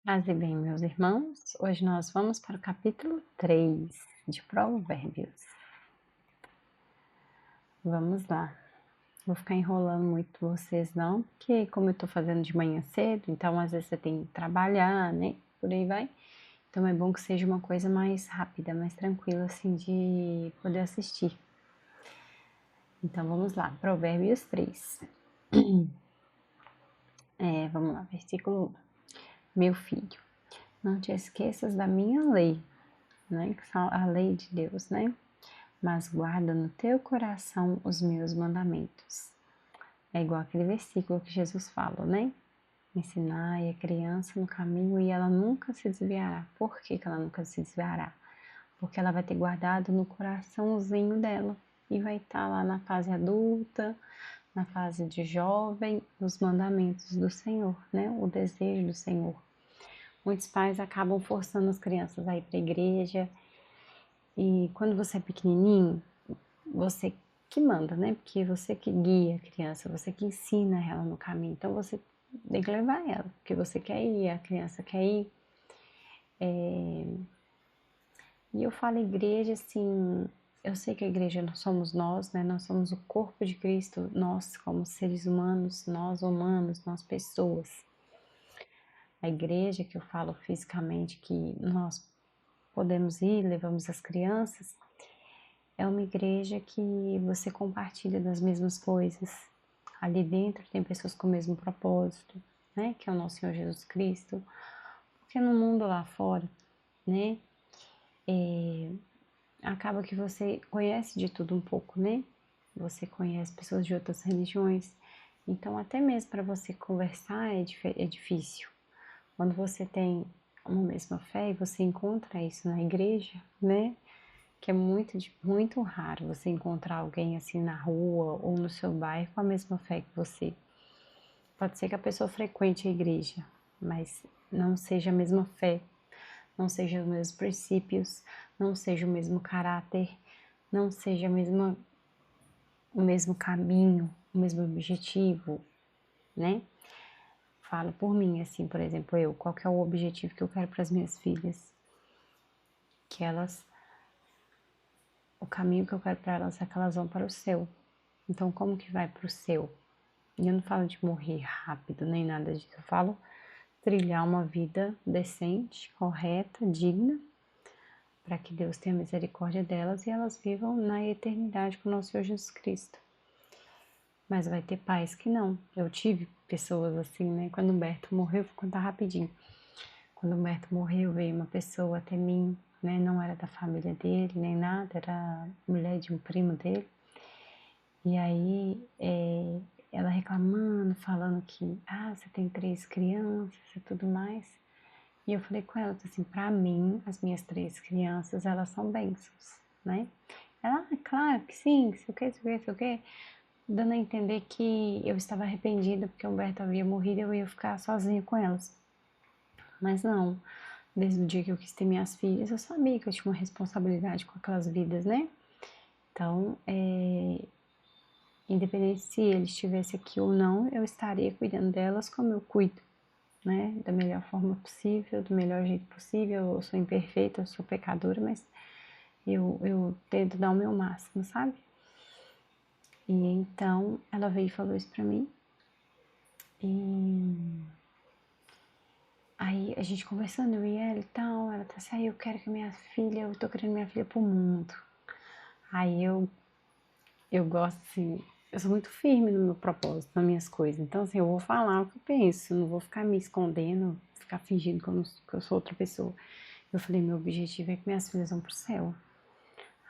Paz e bem, meus irmãos, hoje nós vamos para o capítulo 3 de Provérbios. Vamos lá. Vou ficar enrolando muito vocês não, porque como eu tô fazendo de manhã cedo, então às vezes você tem que trabalhar, né? Por aí vai. Então é bom que seja uma coisa mais rápida, mais tranquila, assim, de poder assistir. Então vamos lá, Provérbios 3. Vamos lá, versículo 1. Meu filho, não te esqueças da minha lei, né? Que são a lei de Deus, né? Mas guarda no teu coração os meus mandamentos. É igual aquele versículo que Jesus fala, né? Ensinai a criança no caminho e ela nunca se desviará. Por que ela nunca se desviará? Porque ela vai ter guardado no coraçãozinho dela e vai estar lá na fase adulta, na fase de jovem, os mandamentos do Senhor, né? O desejo do Senhor. Muitos pais acabam forçando as crianças a ir para a igreja e quando você é pequenininho, você que manda, né? Porque você que guia a criança, você que ensina ela no caminho. Então você tem que levar ela, porque você quer ir, a criança quer ir. E eu falo igreja assim, eu sei que a igreja não somos nós, né? Nós somos o corpo de Cristo, nós como seres humanos, nós pessoas. A igreja que eu falo fisicamente que nós podemos ir, levamos as crianças, é uma igreja que você compartilha das mesmas coisas. Ali dentro tem pessoas com o mesmo propósito, né? Que é o nosso Senhor Jesus Cristo. Porque no mundo lá fora, né? Acaba que você conhece de tudo um pouco, né? Você conhece pessoas de outras religiões. Então, até mesmo para você conversar é difícil. Quando você tem uma mesma fé e você encontra isso na igreja, né? Que é muito raro você encontrar alguém assim na rua ou no seu bairro com a mesma fé que você. Pode ser que a pessoa frequente a igreja, mas não seja a mesma fé, não seja os mesmos princípios, não seja o mesmo caráter, não seja o mesmo caminho, o mesmo objetivo, né? Falo por mim, assim, por exemplo, qual que é o objetivo que eu quero para as minhas filhas? Que elas o caminho que eu quero para elas é que elas vão para o céu. Então, como que vai para o céu? E eu não falo de morrer rápido, nem nada disso. Eu falo trilhar uma vida decente, correta, digna, para que Deus tenha misericórdia delas e elas vivam na eternidade com o nosso Senhor Jesus Cristo. Mas vai ter pais que não. Eu tive pessoas assim, né? Quando o Humberto morreu, vou contar rapidinho. Quando o Humberto morreu, veio uma pessoa até mim, né? Não era da família dele, nem nada, era mulher de um primo dele. E aí, ela reclamando, falando que, você tem 3 crianças e tudo mais. E eu falei com ela, assim, pra mim, as minhas 3 crianças, elas são bênçãos, né? Ela, claro que sim, que sei o que, sei o que, sei o que. Dando a entender que eu estava arrependida porque o Humberto havia morrido e eu ia ficar sozinha com elas. Mas não, desde o dia que eu quis ter minhas filhas, eu sabia que eu tinha uma responsabilidade com aquelas vidas, né? Então, independente se ele estivesse aqui ou não, eu estaria cuidando delas como eu cuido, né? Da melhor forma possível, do melhor jeito possível. Eu sou imperfeita, eu sou pecadora, mas eu tento dar o meu máximo, sabe? E então ela veio e falou isso pra mim. E aí a gente conversando, eu e ela e tal, ela tá assim, eu quero que minha filha, eu tô querendo minha filha pro mundo. Aí eu gosto assim, eu sou muito firme no meu propósito, nas minhas coisas. Então, assim, eu vou falar o que eu penso, não vou ficar me escondendo, ficar fingindo que eu sou outra pessoa. Eu falei, meu objetivo é que minhas filhas vão pro céu.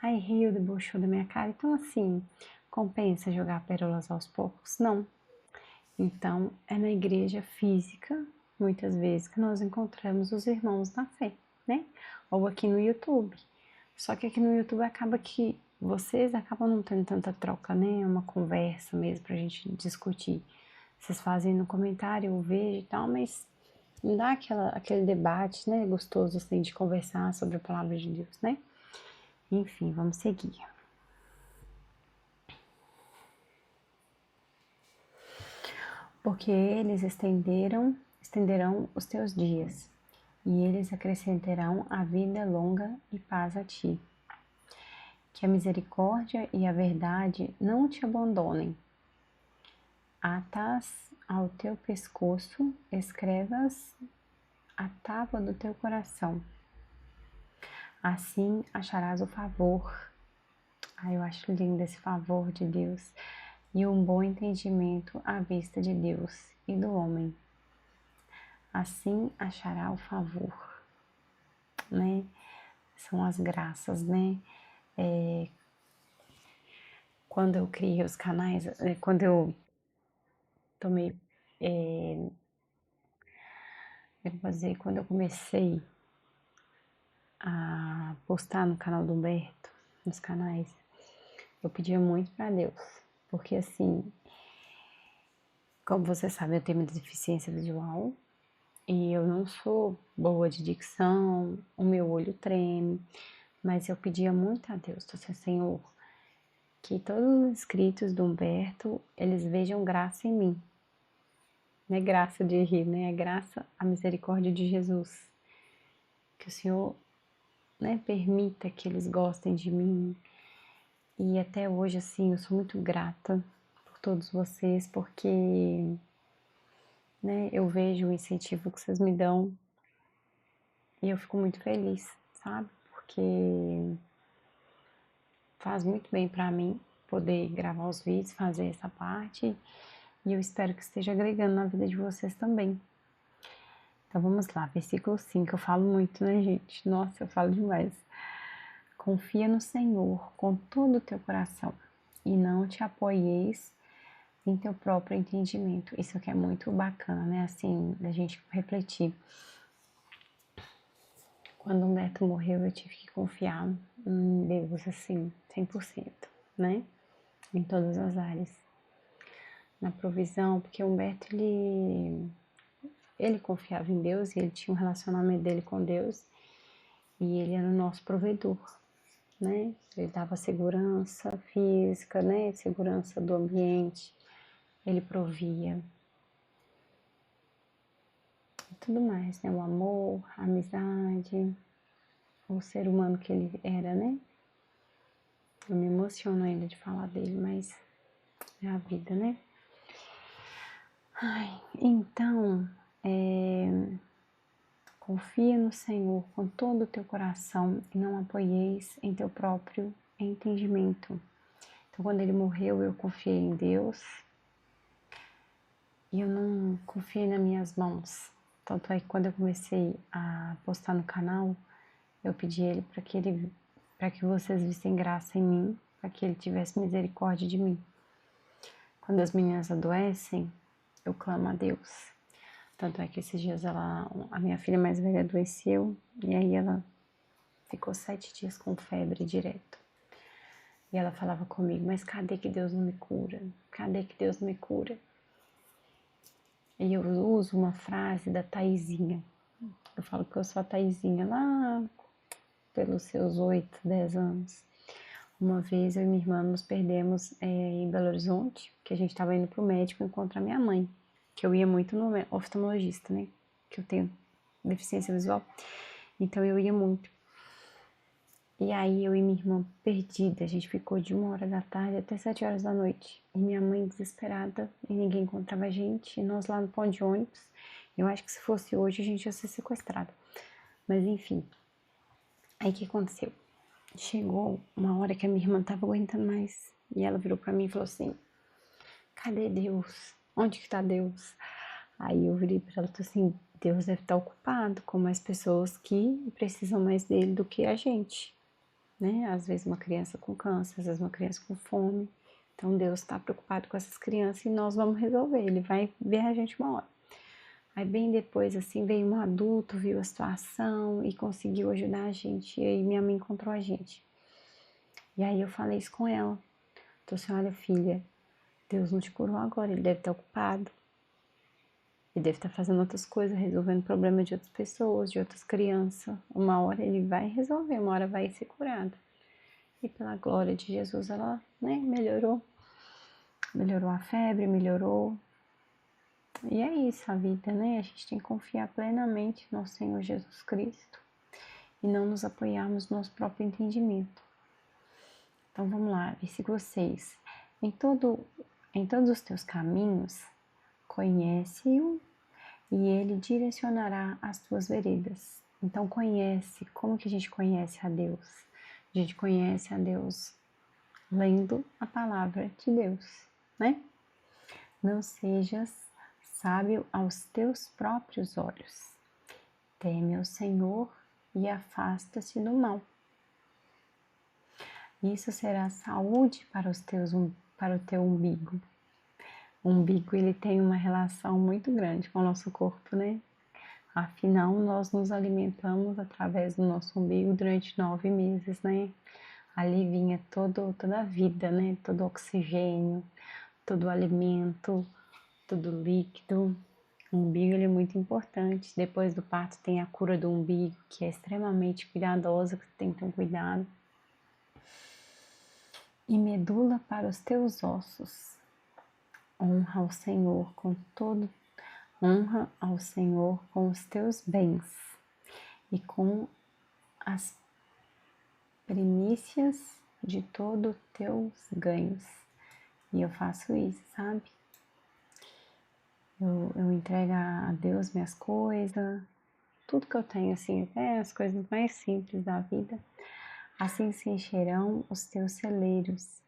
Aí riu, debochou da minha cara. Então, assim, compensa jogar pérolas aos poucos? Não. Então, é na igreja física, muitas vezes, que nós encontramos os irmãos na fé, né? Ou aqui no YouTube. Só que aqui no YouTube acaba que vocês acabam não tendo tanta troca, né? Uma conversa mesmo pra gente discutir. Vocês fazem no comentário, eu vejo e tal, mas não dá aquele debate, né? Gostoso assim de conversar sobre a palavra de Deus, né? Enfim, vamos seguir. Porque eles estenderão os teus dias e eles acrescentarão a vida longa e paz a ti. Que a misericórdia e a verdade não te abandonem. Atas ao teu pescoço, escrevas a tábua do teu coração. Assim acharás o favor. Eu acho lindo esse favor de Deus. E um bom entendimento à vista de Deus e do homem. Assim achará o favor, né? São as graças, né? Quando eu criei os canais, quando eu tomei, quando eu comecei a postar no canal do Humberto, nos canais, eu pedia muito para Deus, porque assim, como você sabe, eu tenho uma deficiência visual e eu não sou boa de dicção, o meu olho treme, mas eu pedia muito a Deus, tô assim, Senhor, que todos os inscritos do Humberto, eles vejam graça em mim. Não é graça de rir, né? É graça, a misericórdia de Jesus. Que o Senhor, né, permita que eles gostem de mim. E até hoje, assim, eu sou muito grata por todos vocês, porque, né, eu vejo o incentivo que vocês me dão e eu fico muito feliz, sabe? Porque faz muito bem pra mim poder gravar os vídeos, fazer essa parte, e eu espero que esteja agregando na vida de vocês também. Então vamos lá, versículo 5, eu falo muito, né, gente? Nossa, eu falo demais. Confia no Senhor com todo o teu coração e não te apoieis em teu próprio entendimento. Isso aqui é muito bacana, né? Assim, da gente refletir. Quando o Humberto morreu, eu tive que confiar em Deus, assim, 100%, né? Em todas as áreas. Na provisão, porque o Humberto, ele confiava em Deus e ele tinha um relacionamento dele com Deus e ele era o nosso provedor, né? Ele dava segurança física, né? Segurança do ambiente, ele provia. E tudo mais, né? O amor, a amizade, o ser humano que ele era, né? Eu me emociono ainda de falar dele, mas é a vida, né? Ai, então, confia no Senhor com todo o teu coração e não apoieis em teu próprio entendimento. Então, quando ele morreu, eu confiei em Deus e eu não confiei nas minhas mãos. Tanto é que quando eu comecei a postar no canal, eu pedi ele para que vocês vissem graça em mim, para que ele tivesse misericórdia de mim. Quando as meninas adoecem, eu clamo a Deus. Tanto é que esses dias a minha filha mais velha adoeceu e aí ela ficou 7 dias com febre direto. E ela falava comigo, mas cadê que Deus não me cura? Cadê que Deus não me cura? E eu uso uma frase da Taizinha. Eu falo que eu sou a Taizinha lá pelos seus 8, 10 anos. Uma vez eu e minha irmã nos perdemos em Belo Horizonte, que a gente estava indo pro médico encontrar minha mãe, que eu ia muito no oftalmologista, né? Que eu tenho deficiência visual. Então eu ia muito. E aí eu e minha irmã perdida, a gente ficou de 1h da tarde até 7 horas da noite. E minha mãe desesperada e ninguém encontrava a gente. E nós lá no ponto de ônibus. Eu acho que se fosse hoje a gente ia ser sequestrado. Mas enfim. Aí o que aconteceu? Chegou uma hora que a minha irmã não tava aguentando mais. E ela virou pra mim e falou assim: cadê Deus? Onde que tá Deus? Aí eu virei pra ela e falei assim: Deus deve estar ocupado com mais pessoas que precisam mais dele do que a gente. Né? Às vezes uma criança com câncer, às vezes uma criança com fome. Então Deus está preocupado com essas crianças e nós vamos resolver. Ele vai ver a gente uma hora. Aí bem depois, assim, veio um adulto, viu a situação e conseguiu ajudar a gente. E aí minha mãe encontrou a gente. E aí eu falei isso com ela. Então assim, olha filha, Deus não te curou agora, ele deve estar ocupado. Ele deve estar fazendo outras coisas, resolvendo problemas de outras pessoas, de outras crianças. Uma hora ele vai resolver, uma hora vai ser curado. E pela glória de Jesus, ela, né, melhorou. Melhorou a febre, melhorou. E é isso a vida, né? A gente tem que confiar plenamente no Senhor Jesus Cristo e não nos apoiarmos no nosso próprio entendimento. Então vamos lá, versículo 6. Em todos os teus caminhos, conhece-o e ele direcionará as tuas veredas. Então conhece, como que a gente conhece a Deus? A gente conhece a Deus lendo a palavra de Deus, né? Não sejas sábio aos teus próprios olhos. Teme ao Senhor e afasta-te do mal. Isso será saúde para o teu umbigo. O umbigo, ele tem uma relação muito grande com o nosso corpo, né? Afinal, nós nos alimentamos através do nosso umbigo durante 9 meses, né? Ali vinha toda a vida, né? Todo o oxigênio, todo o alimento, todo o líquido. O umbigo, ele é muito importante. Depois do parto tem a cura do umbigo, que é extremamente cuidadosa, que tem que ter um cuidado. E medula para os teus ossos. Honra ao Senhor com os teus bens e com as primícias de todos os teus ganhos. E eu faço isso, sabe? Eu entrego a Deus minhas coisas, tudo que eu tenho, assim, até as coisas mais simples da vida. Assim se encherão os teus celeiros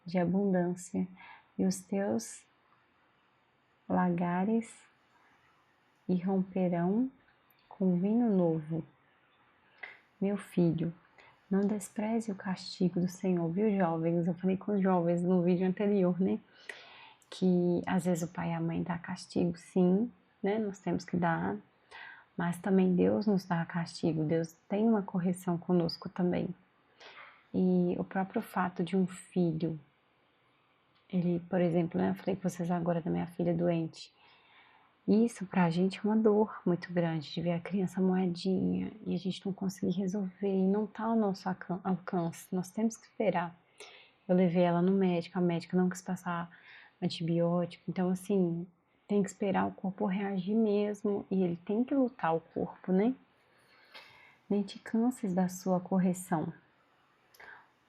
de abundância e os teus lagares irromperão com vinho novo. Meu filho, não despreze o castigo do Senhor, viu, jovens? Eu falei com os jovens no vídeo anterior, né? Que às vezes o pai e a mãe dá castigo, sim, né? Nós temos que dar, mas também Deus nos dá castigo, Deus tem uma correção conosco também. E o próprio fato de um filho, ele, por exemplo, né? Eu falei com vocês agora da minha filha doente. Isso pra gente é uma dor muito grande, de ver a criança moedinha e a gente não conseguir resolver e não tá ao nosso alcance, nós temos que esperar. Eu levei ela no médico, a médica não quis passar antibiótico, então assim, tem que esperar o corpo reagir mesmo e ele tem que lutar o corpo, né? Nem te canses da sua correção,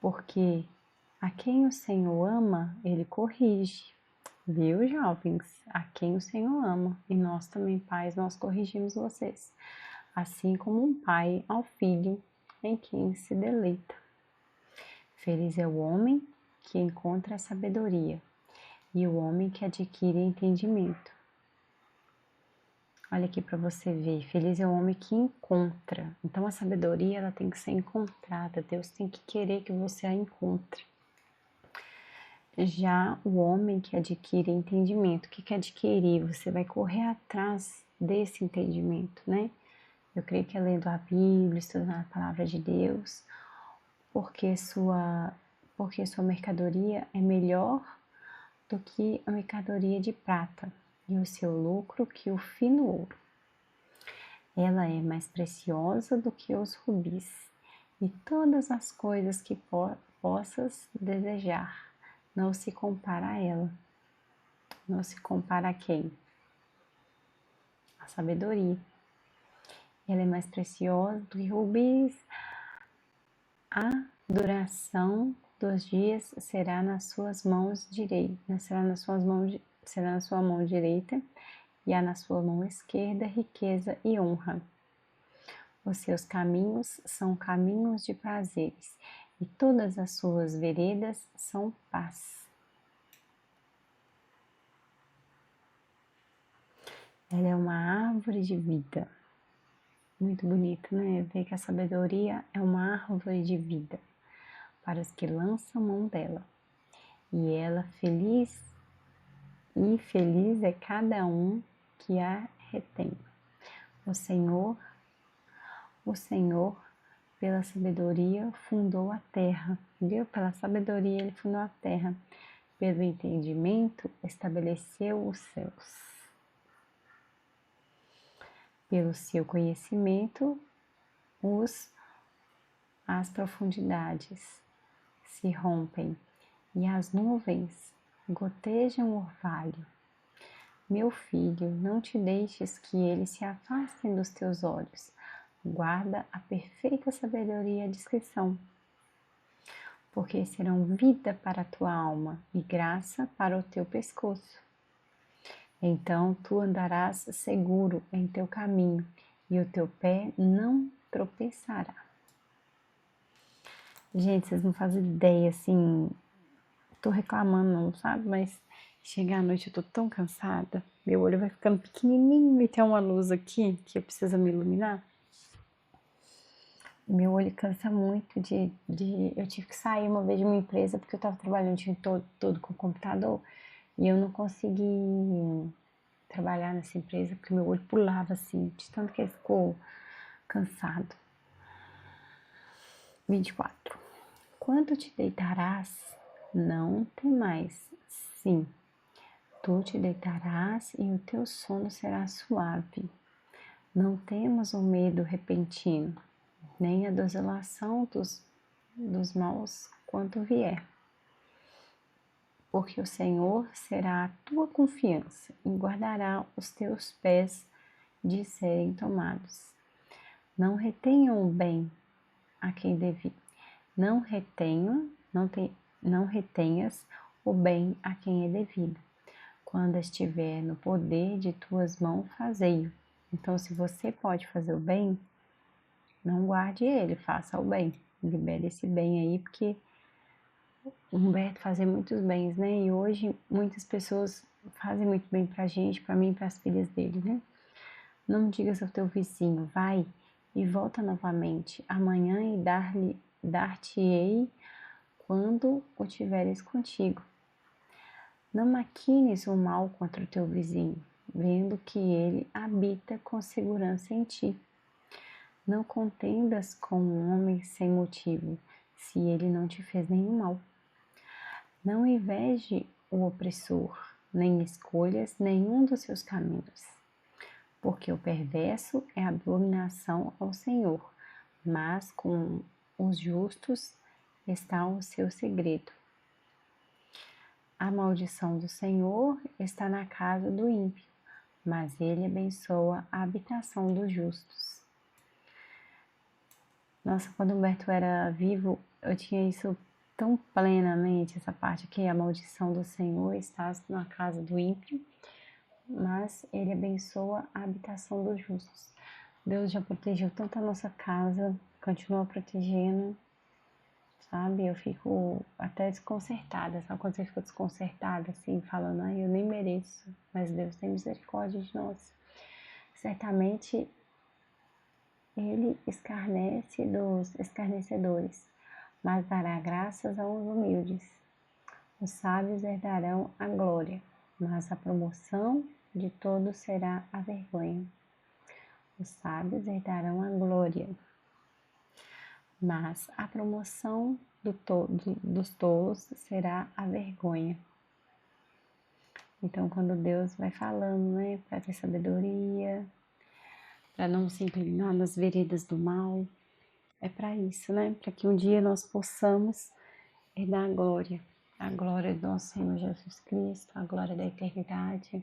porque a quem o Senhor ama, ele corrige. Viu, jovens? A quem o Senhor ama. E nós também, pais, nós corrigimos vocês. Assim como um pai ao filho em quem se deleita. Feliz é o homem que encontra a sabedoria e o homem que adquire entendimento. Olha aqui para você ver. Feliz é o homem que encontra. Então a sabedoria, ela tem que ser encontrada. Deus tem que querer que você a encontre. Já o homem que adquire entendimento, o que é adquirir? Você vai correr atrás desse entendimento, né? Eu creio que é lendo a Bíblia, estudando a palavra de Deus, porque sua mercadoria é melhor do que a mercadoria de prata e o seu lucro que o fino ouro. Ela é mais preciosa do que os rubis e todas as coisas que possas desejar. Não se compara a ela. Não se compara a quem? A sabedoria. Ela é mais preciosa do que rubis. A duração dos dias será nas suas mãos direitas, será na sua mão direita e há na sua mão esquerda riqueza e honra. Os seus caminhos são caminhos de prazeres e todas as suas veredas são paz. Ela é uma árvore de vida. Muito bonito, né? Ver que a sabedoria é uma árvore de vida para os que lançam mão dela. E ela feliz é cada um que a retém. O Senhor, pela sabedoria, fundou a terra. Viu? Pela sabedoria, ele fundou a terra. Pelo entendimento, estabeleceu os céus. Pelo seu conhecimento, as profundidades se rompem e as nuvens gotejam o orvalho. Meu filho, não te deixes que eles se afastem dos teus olhos. Guarda a perfeita sabedoria e a discrição, porque serão vida para a tua alma e graça para o teu pescoço. Então tu andarás seguro em teu caminho e o teu pé não tropeçará. Gente, vocês não fazem ideia, assim, tô reclamando não, sabe? Mas chegar à noite eu tô tão cansada, meu olho vai ficando pequenininho e tem uma luz aqui que eu preciso me iluminar. Meu olho cansa muito eu tive que sair uma vez de uma empresa porque eu tava trabalhando o dia todo com o computador e eu não consegui trabalhar nessa empresa porque meu olho pulava assim, de tanto que ele ficou cansado. 24. Quando te deitarás, não temais. Sim, tu te deitarás e o teu sono será suave. Não temas o medo repentino, nem a desolação dos maus quanto vier. Porque o Senhor será a tua confiança e guardará os teus pés de serem tomados. Não retenham o bem a quem devi. Não retenhas o bem a quem é devido. Quando estiver no poder de tuas mãos, fazei-o. Então, se você pode fazer o bem, não guarde ele, faça o bem. Libere esse bem aí, porque o Humberto fazia muitos bens, né? E hoje muitas pessoas fazem muito bem pra gente, pra mim e pras filhas dele, né? Não digas ao teu vizinho, vai e volta novamente amanhã e dar-te-ei quando o tiveres contigo. Não maquines o mal contra o teu vizinho, vendo que ele habita com segurança em ti. Não contendas com um homem sem motivo, se ele não te fez nenhum mal. Não inveje o opressor, nem escolhas nenhum dos seus caminhos, porque o perverso é abominação ao Senhor, mas com os justos está o seu segredo. A maldição do Senhor está na casa do ímpio, mas ele abençoa a habitação dos justos. Nossa, quando o Humberto era vivo, eu tinha isso tão plenamente, essa parte aqui, a maldição do Senhor está na casa do ímpio, mas ele abençoa a habitação dos justos. Deus já protegeu tanto a nossa casa, continua protegendo, sabe? Eu fico até desconcertada, sabe? Quando você fica desconcertada, assim, falando, ai, eu nem mereço, mas Deus tem misericórdia de nós. Certamente ele escarnece dos escarnecedores, mas dará graças aos humildes. Os sábios herdarão a glória, mas a promoção de todos será a vergonha. Os sábios herdarão a glória, mas a promoção dos tolos será a vergonha. Então, quando Deus vai falando, né, para ter sabedoria, para não se inclinar nas veredas do mal, é para isso, né? Para que um dia nós possamos herdar a glória do nosso Senhor Jesus Cristo, a glória da eternidade.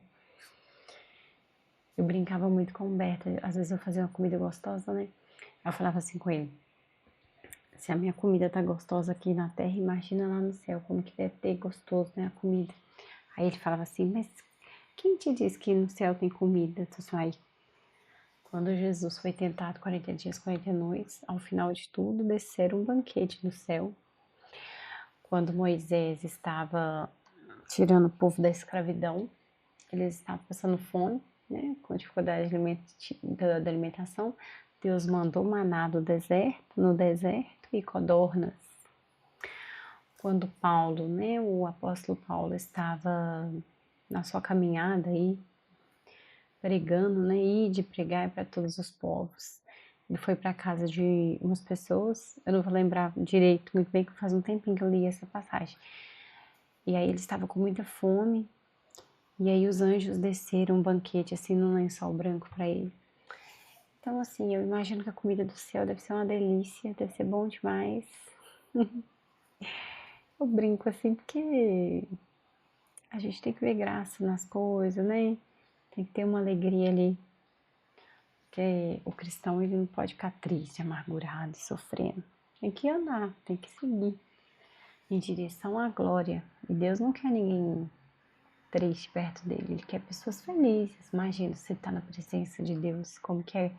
Eu brincava muito com o Humberto, às vezes eu fazia uma comida gostosa, né? Eu falava assim com ele, se a minha comida tá gostosa aqui na terra, imagina lá no céu, como que deve ter gostoso, né, a comida. Aí ele falava assim, mas quem te disse que no céu tem comida? Eu assim, aí, quando Jesus foi tentado 40 dias, 40 noites, ao final de tudo, desceram um banquete do céu. Quando Moisés estava tirando o povo da escravidão, eles estavam passando fome, né, com dificuldade da alimentação, Deus mandou maná no deserto e codornas. Quando Paulo, né, o apóstolo Paulo estava na sua caminhada aí, pregando, né, e de pregar para todos os povos. Ele foi para a casa de umas pessoas, eu não vou lembrar direito, muito bem, que faz um tempinho que eu li essa passagem. E aí ele estava com muita fome, e aí os anjos desceram um banquete assim num lençol branco para ele. Então assim, eu imagino que a comida do céu deve ser uma delícia, deve ser bom demais. Eu brinco assim porque a gente tem que ver graça nas coisas, né? Tem que ter uma alegria ali. Porque o cristão, ele não pode ficar triste, amargurado, sofrendo. Tem que andar, tem que seguir em direção à glória. E Deus não quer ninguém triste perto dele, ele quer pessoas felizes. Imagina você estar na presença de Deus, como que é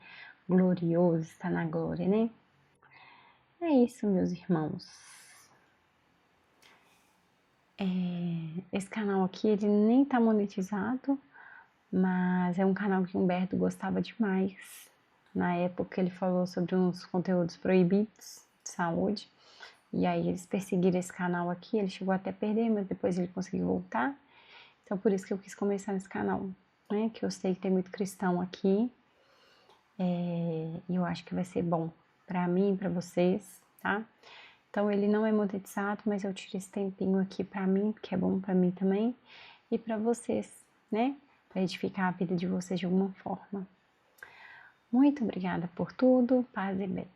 glorioso estar na glória, né? É isso, meus irmãos. Esse canal aqui, ele nem tá monetizado, mas é um canal que o Humberto gostava demais. Na época ele falou sobre uns conteúdos proibidos de saúde. E aí eles perseguiram esse canal aqui, ele chegou até a perder, mas depois ele conseguiu voltar. Então por isso que eu quis começar nesse canal, né? Que eu sei que tem muito cristão aqui. E eu acho que vai ser bom pra mim e pra vocês, tá? Então ele não é monetizado, mas eu tiro esse tempinho aqui pra mim, que é bom pra mim também. E pra vocês, né? Pra edificar a vida de vocês de alguma forma. Muito obrigada por tudo, paz e bem.